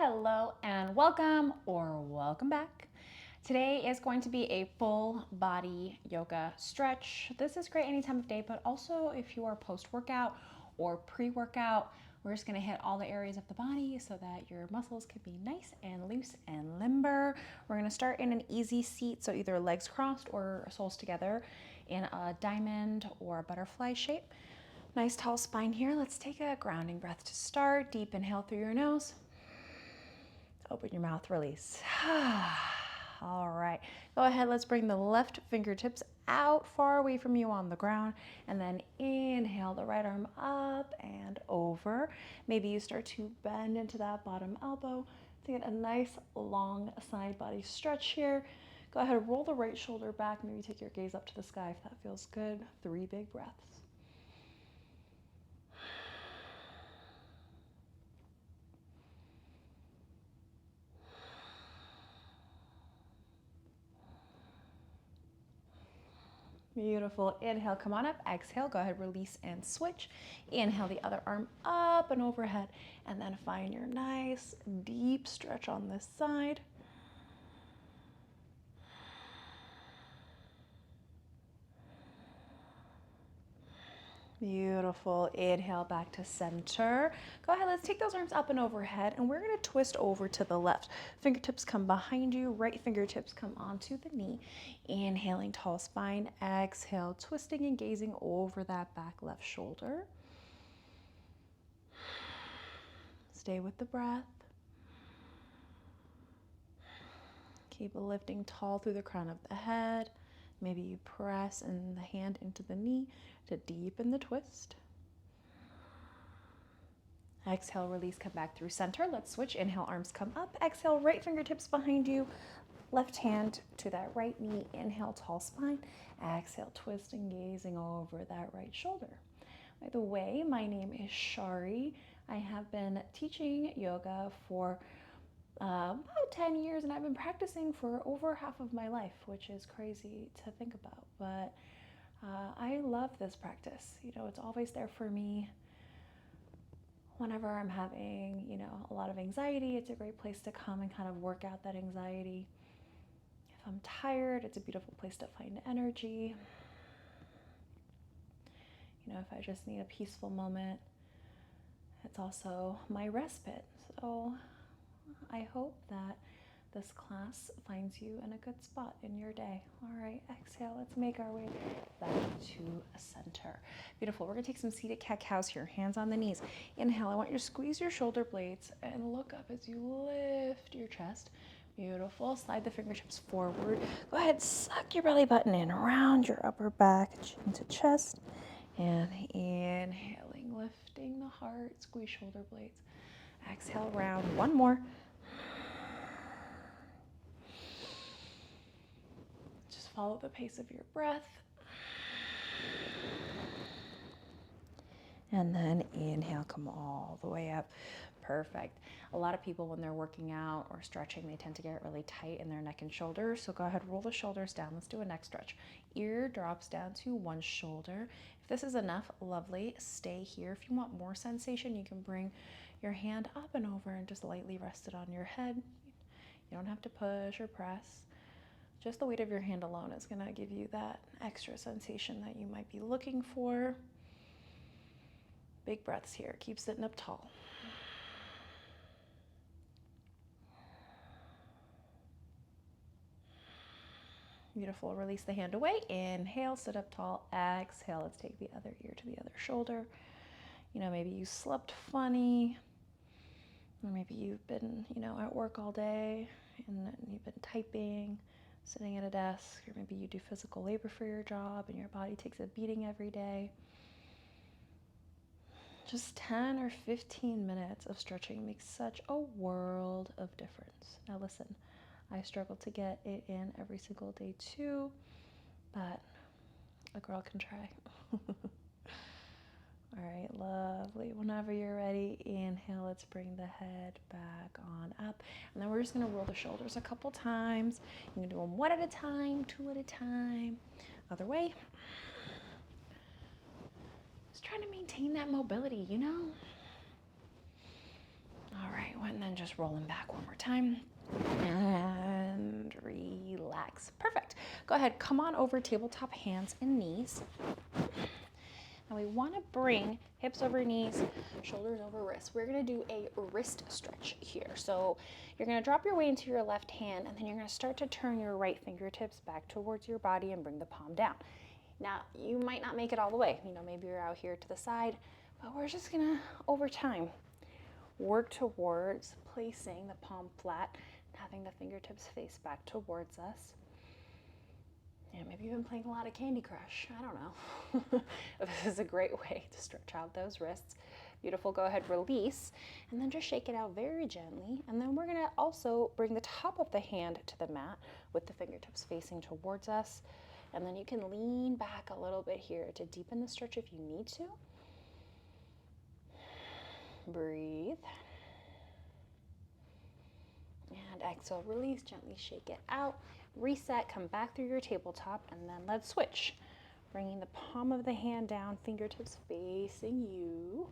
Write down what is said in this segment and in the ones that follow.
Hello and welcome or welcome back. Today is going to be a full body yoga stretch. This is great any time of day, but also if you are post-workout or pre-workout, we're just going to hit all the areas of the body so that your muscles can be nice and loose and limber. We're going to start in an easy seat, so either legs crossed or soles together in a diamond or a butterfly shape. Nice tall spine here. Let's take a grounding breath to start. Deep inhale through your nose. Open your mouth, release. All right, go ahead, let's bring the left fingertips out far away from you on the ground, and then inhale the right arm up and over. Maybe you start to bend into that bottom elbow to get a nice long side body stretch here. Go ahead, roll the right shoulder back, maybe take your gaze up to the sky if that feels good. 3 big breaths. Beautiful. Inhale, come on up. Exhale, go ahead, release and switch. Inhale the other arm up and overhead, and then find your nice deep stretch on this side. Beautiful. Inhale back to center. Go ahead, let's take those arms up and overhead, and we're going to twist over to the left. Fingertips come behind you, right fingertips come onto the knee. Inhaling, tall spine. Exhale, twisting and gazing over that back left shoulder. Stay with the breath. Keep lifting tall through the crown of the head. Maybe you press in the hand into the knee to deepen the twist. Exhale, release, come back through center. Let's switch. Inhale, arms come up. Exhale, right fingertips behind you. Left hand to that right knee. Inhale, tall spine. Exhale, twist and gazing over that right shoulder. By the way, my name is Shari. I have been teaching yoga for about 10 years, and I've been practicing for over half of my life, which is crazy to think about. But I love this practice. You know, it's always there for me. Whenever I'm having, a lot of anxiety, it's a great place to come and kind of work out that anxiety. If I'm tired, it's a beautiful place to find energy. If I just need a peaceful moment, it's also my respite. So I hope that this class finds you in a good spot in your day. All right, exhale. Let's make our way back to center. Beautiful. We're going to take some seated cat-cows here. Hands on the knees. Inhale. I want you to squeeze your shoulder blades and look up as you lift your chest. Beautiful. Slide the fingertips forward. Go ahead, suck your belly button in, round your upper back, chin to chest. And inhaling, lifting the heart, squeeze shoulder blades. Exhale, round. One more. Just follow the pace of your breath. And then inhale, come all the way up. Perfect. A lot of people, when they're working out or stretching, they tend to get really tight in their neck and shoulders. So go ahead, roll the shoulders down. Let's do a neck stretch. Ear drops down to one shoulder. If this is enough, lovely. Stay here. If you want more sensation, you can bring your hand up and over and just lightly rest it on your head. You don't have to push or press. Just the weight of your hand alone is going to give you that extra sensation that you might be looking for. Big breaths here. Keep sitting up tall. Beautiful. Release the hand away. Inhale, sit up tall. Exhale, let's take the other ear to the other shoulder. Maybe you slept funny, or maybe you've been, at work all day and you've been typing, sitting at a desk, or maybe you do physical labor for your job and your body takes a beating every day. Just 10 or 15 minutes of stretching makes such a world of difference. Now listen, I struggle to get it in every single day too, but a girl can try. All right, lovely. Whenever you're ready, inhale, let's bring the head back on up. And then we're just gonna roll the shoulders a couple times. You can do them one at a time, two at a time. Other way. Just trying to maintain that mobility, All right, and then just rolling back one more time. And relax. Perfect. Go ahead, come on over, tabletop hands and knees. And we want to bring hips over knees, shoulders over wrists. We're going to do a wrist stretch here. So you're going to drop your weight into your left hand, and then you're going to start to turn your right fingertips back towards your body and bring the palm down. Now, you might not make it all the way. You know, maybe you're out here to the side, but we're just going to, over time, work towards placing the palm flat, having the fingertips face back towards us. Yeah, maybe you've been playing a lot of Candy Crush. I don't know. This is a great way to stretch out those wrists. Beautiful. Go ahead, release, and then just shake it out very gently. And then we're going to also bring the top of the hand to the mat with the fingertips facing towards us. And then you can lean back a little bit here to deepen the stretch if you need to. Breathe. And exhale, release, gently shake it out. Reset, come back through your tabletop, and then let's switch. Bringing the palm of the hand down, fingertips facing you.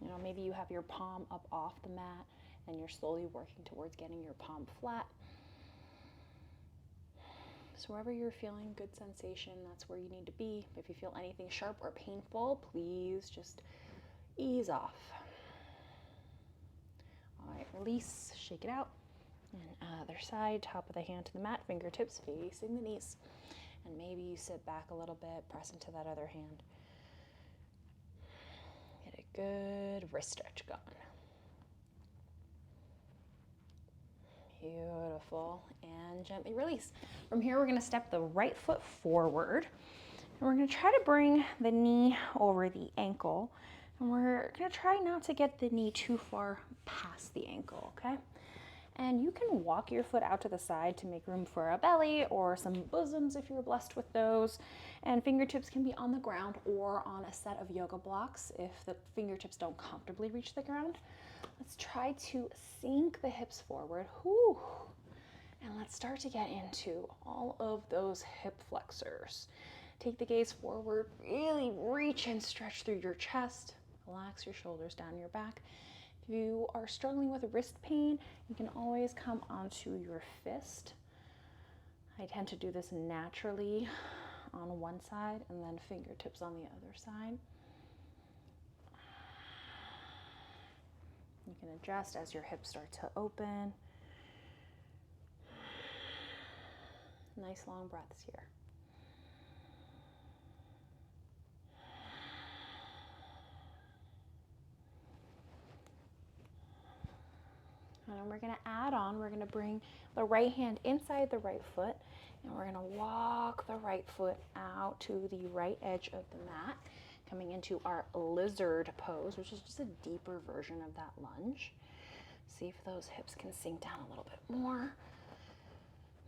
You know, maybe you have your palm up off the mat and you're slowly working towards getting your palm flat. So wherever you're feeling good sensation, that's where you need to be. If you feel anything sharp or painful, please just ease off. All right, release, shake it out. And other side, top of the hand to the mat, fingertips facing the knees. And maybe you sit back a little bit, press into that other hand. Get a good wrist stretch going. Beautiful. And gently release. From here, we're going to step the right foot forward. And we're going to try to bring the knee over the ankle. And we're going to try not to get the knee too far past the ankle, okay? And you can walk your foot out to the side to make room for a belly or some bosoms if you're blessed with those. And fingertips can be on the ground or on a set of yoga blocks if the fingertips don't comfortably reach the ground. Let's try to sink the hips forward. Whew. And let's start to get into all of those hip flexors. Take the gaze forward, really reach and stretch through your chest. Relax your shoulders down your back. If you are struggling with wrist pain, you can always come onto your fist. I tend to do this naturally on one side and then fingertips on the other side. You can adjust as your hips start to open. Nice long breaths here. And then we're going to add on, we're going to bring the right hand inside the right foot, and we're going to walk the right foot out to the right edge of the mat, coming into our lizard pose, which is just a deeper version of that lunge. See if those hips can sink down a little bit more.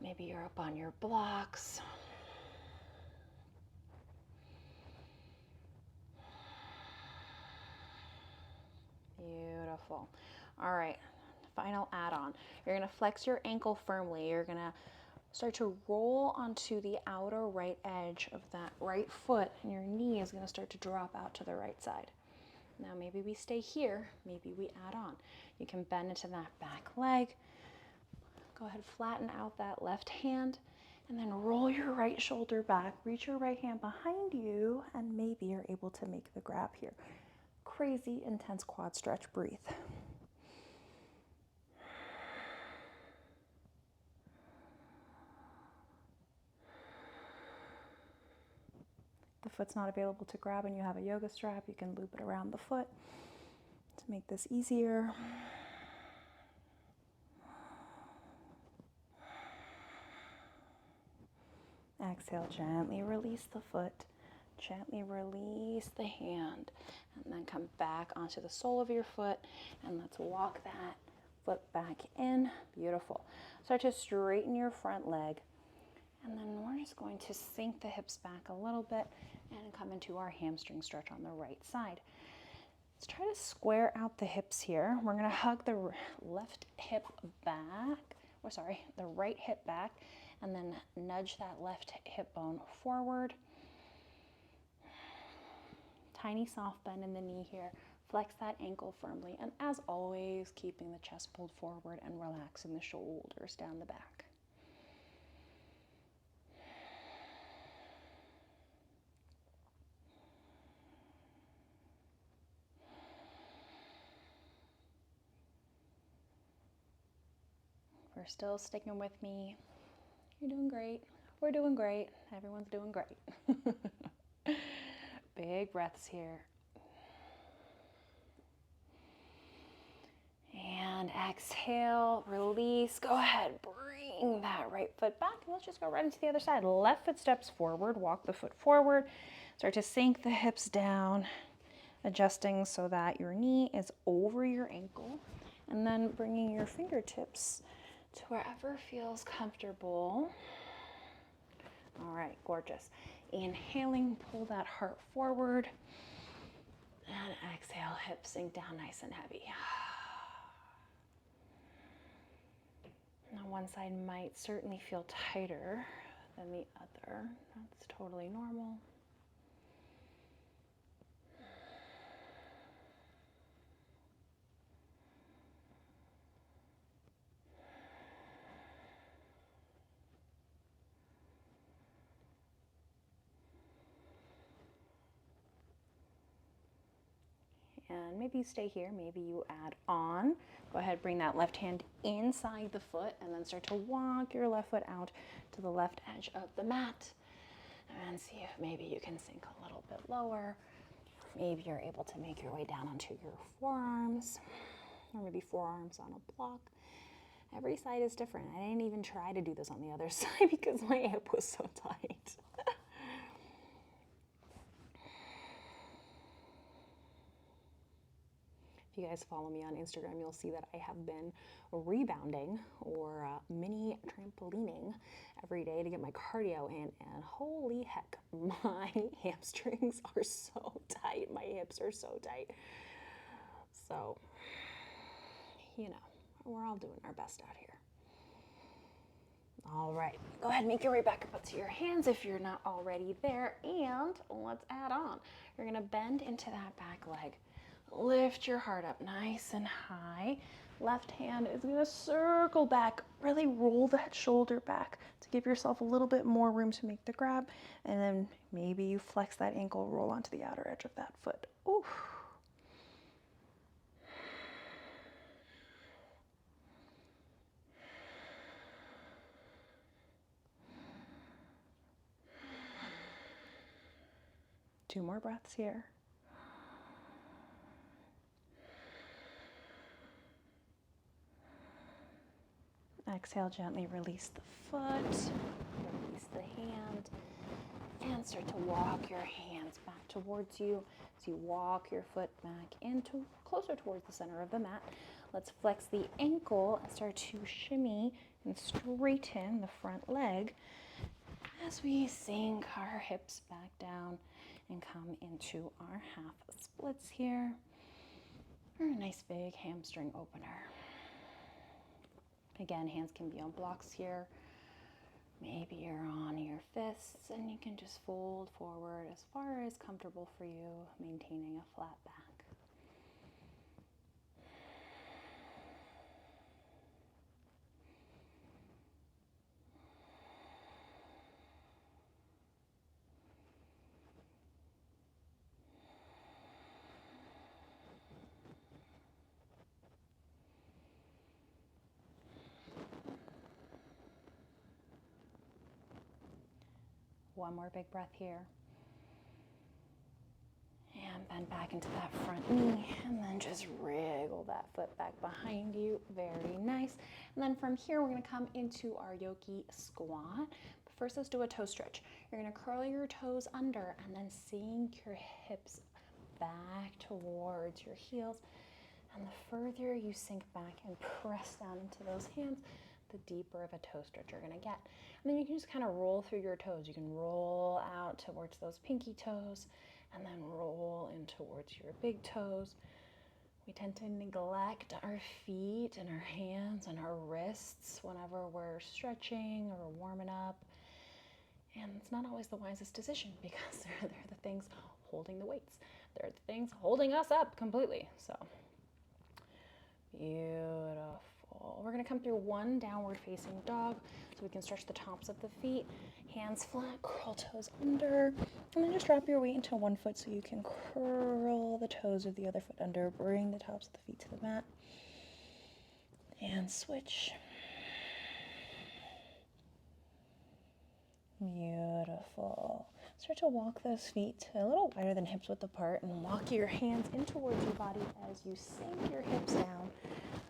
Maybe you're up on your blocks. Beautiful. All right. Final add-on. You're going to flex your ankle firmly. You're going to start to roll onto the outer right edge of that right foot, and your knee is going to start to drop out to the right side. Now maybe we stay here, maybe we add on. You can bend into that back leg. Go ahead, flatten out that left hand, and then roll your right shoulder back. Reach your right hand behind you, and maybe you're able to make the grab here. Crazy intense quad stretch. Breathe. The foot's not available to grab and you have a yoga strap, you can loop it around the foot to make this easier. Exhale, gently release the foot, gently release the hand, and then come back onto the sole of your foot, and let's walk that foot back in. Beautiful. Start to straighten your front leg. And then we're just going to sink the hips back a little bit and come into our hamstring stretch on the right side. Let's try to square out the hips here. We're going to hug the left hip back, the right hip back, and then nudge that left hip bone forward. Tiny soft bend in the knee here. Flex that ankle firmly. And as always, keeping the chest pulled forward and relaxing the shoulders down the back. If you're still sticking with me, you're doing great. We're doing great. Everyone's doing great. Big breaths here. And exhale, release. Go ahead, bring that right foot back. And let's just go right into the other side. Left foot steps forward, walk the foot forward. Start to sink the hips down, adjusting so that your knee is over your ankle. And then bringing your fingertips to wherever feels comfortable. All right, gorgeous. Inhaling, pull that heart forward. And exhale, hips sink down nice and heavy. Now one side might certainly feel tighter than the other. That's totally normal. And maybe you stay here, maybe you add on. Go ahead, bring that left hand inside the foot and then start to walk your left foot out to the left edge of the mat. And see if maybe you can sink a little bit lower. Maybe you're able to make your way down onto your forearms, or maybe forearms on a block. Every side is different. I didn't even try to do this on the other side because my hip was so tight. If you guys follow me on Instagram, you'll see that I have been rebounding or mini trampolining every day to get my cardio in, and holy heck, my hamstrings are so tight. My hips are so tight. So, you know, we're all doing our best out here. All right, go ahead and make your way back up to your hands if you're not already there, and let's add on. You're gonna bend into that back leg. Lift your heart up nice and high. Left hand is gonna circle back, really roll that shoulder back to give yourself a little bit more room to make the grab, and then maybe you flex that ankle, roll onto the outer edge of that foot. Ooh. Two more breaths here. Exhale, gently release the foot, release the hand, and start to walk your hands back towards you as you walk your foot back into closer towards the center of the mat. Let's flex the ankle and start to shimmy and straighten the front leg as we sink our hips back down and come into our half splits here, or a nice big hamstring opener. Again, hands can be on blocks here. Maybe you're on your fists and you can just fold forward as far as comfortable for you, maintaining a flat back. One more big breath here. And bend back into that front knee, and then just wriggle that foot back behind you. Very nice. And then from here, we're gonna come into our yogi squat. But first, let's do a toe stretch. You're gonna curl your toes under and then sink your hips back towards your heels. And the further you sink back and press down into those hands, the deeper of a toe stretch you're gonna get. And then you can just kind of roll through your toes. You can roll out towards those pinky toes and then roll in towards your big toes. We tend to neglect our feet and our hands and our wrists whenever we're stretching or warming up. And it's not always the wisest decision because they're the things holding the weights. They're the things holding us up completely. So beautiful. We're gonna come through one downward facing dog so we can stretch the tops of the feet, hands flat, curl toes under, and then just drop your weight into one foot so you can curl the toes of the other foot under, bring the tops of the feet to the mat, and switch. Beautiful. Start to walk those feet a little wider than hips width apart and walk your hands in towards your body as you sink your hips down.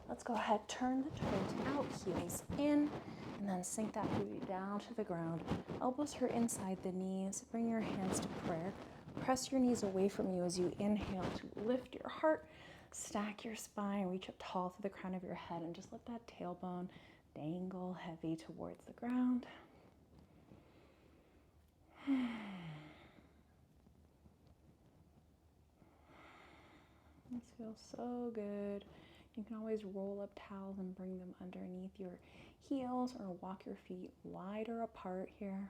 Let's go ahead, turn the toes out, heels in, and then sink that booty down to the ground. Elbows are inside the knees. Bring your hands to prayer. Press your knees away from you as you inhale to lift your heart, stack your spine, reach up tall through the crown of your head, and just let that tailbone dangle heavy towards the ground. This feels so good. You can always roll up towels and bring them underneath your heels or walk your feet wider apart here.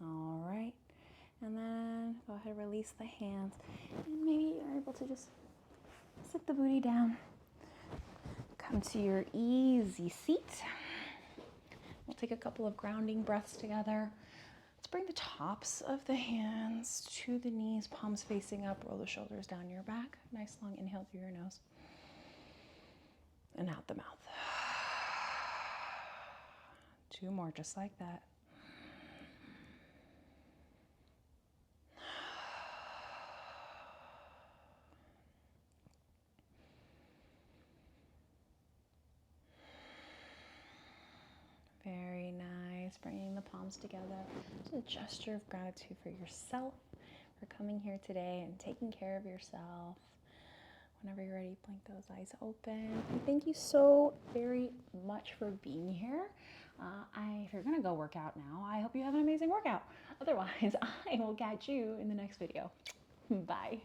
All right, and then go ahead, release the hands, and maybe you're able to just sit the booty down. Come to your easy seat. We'll take a couple of grounding breaths together. Let's bring the tops of the hands to the knees, palms facing up, roll the shoulders down your back. Nice long inhale through your nose and out the mouth. 2 more, just like that. Very nice. Bringing the palms together. It's a gesture of gratitude for yourself, for coming here today and taking care of yourself. Whenever you're ready, blink those eyes open. And thank you so very much for being here. If you're gonna go work out now, I hope you have an amazing workout. Otherwise, I will catch you in the next video. Bye.